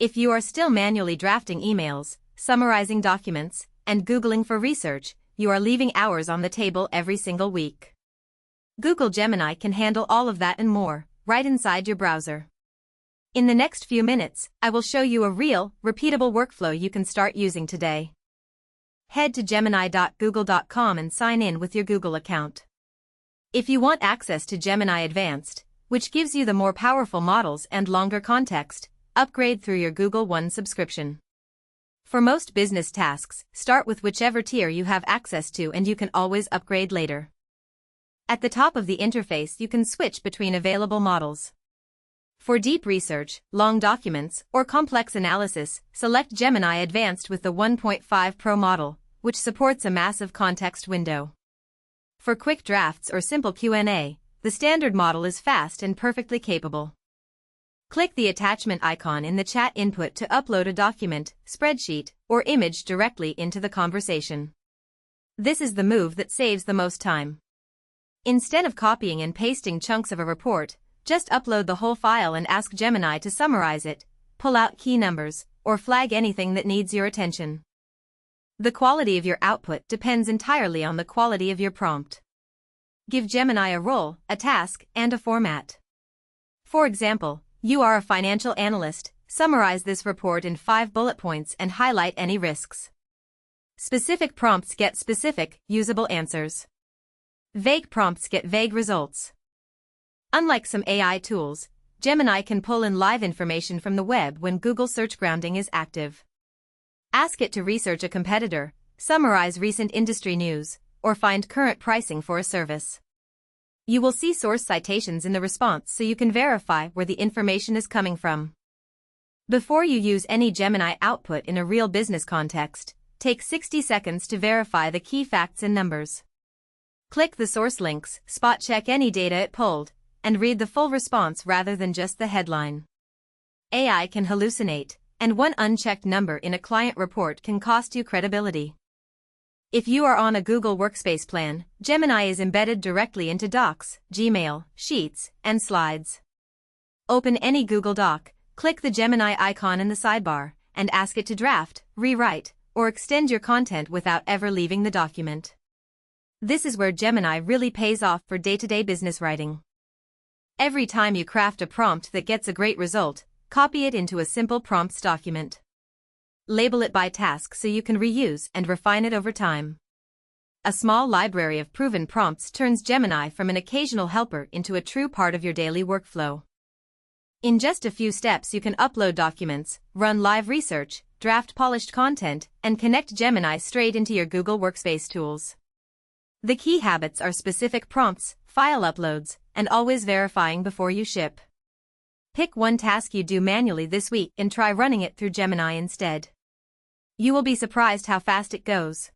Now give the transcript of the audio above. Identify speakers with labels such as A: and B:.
A: If you are still manually drafting emails, summarizing documents, and Googling for research, you are leaving hours on the table every single week. Google Gemini can handle all of that and more, right inside your browser. In the next few minutes, I will show you a real, repeatable workflow you can start using today. Head to gemini.google.com and sign in with your Google account. If you want access to Gemini Advanced, which gives you the more powerful models and longer context, upgrade through your Google One subscription. For most business tasks, start with whichever tier you have access to and you can always upgrade later. At the top of the interface you can switch between available models. For deep research, long documents, or complex analysis, select Gemini Advanced with the 1.5 Pro model, which supports a massive context window. For quick drafts or simple Q&A, the standard model is fast and perfectly capable. Click the attachment icon in the chat input to upload a document, spreadsheet, or image directly into the conversation. This is the move that saves the most time. Instead of copying and pasting chunks of a report, just upload the whole file and ask Gemini to summarize it, pull out key numbers, or flag anything that needs your attention. The quality of your output depends entirely on the quality of your prompt. Give Gemini a role, a task, and a format. For example, you are a financial analyst, summarize this report in 5 bullet points and highlight any risks. Specific prompts get specific, usable answers. Vague prompts get vague results. Unlike some AI tools, Gemini can pull in live information from the web when Google search grounding is active. Ask it to research a competitor, summarize recent industry news, or find current pricing for a service. You will see source citations in the response so you can verify where the information is coming from. Before you use any Gemini output in a real business context, take 60 seconds to verify the key facts and numbers. Click the source links, spot check any data it pulled, and read the full response rather than just the headline. AI can hallucinate, and one unchecked number in a client report can cost you credibility. If you are on a Google Workspace plan, Gemini is embedded directly into Docs, Gmail, Sheets, and Slides. Open any Google Doc, click the Gemini icon in the sidebar, and ask it to draft, rewrite, or extend your content without ever leaving the document. This is where Gemini really pays off for day-to-day business writing. Every time you craft a prompt that gets a great result, copy it into a simple prompts document. Label it by task so you can reuse and refine it over time. A small library of proven prompts turns Gemini from an occasional helper into a true part of your daily workflow. In just a few steps you can upload documents, run live research, draft polished content, and connect Gemini straight into your Google Workspace tools. The key habits are specific prompts, file uploads, and always verifying before you ship. Pick one task you do manually this week and try running it through Gemini instead. You will be surprised how fast it goes.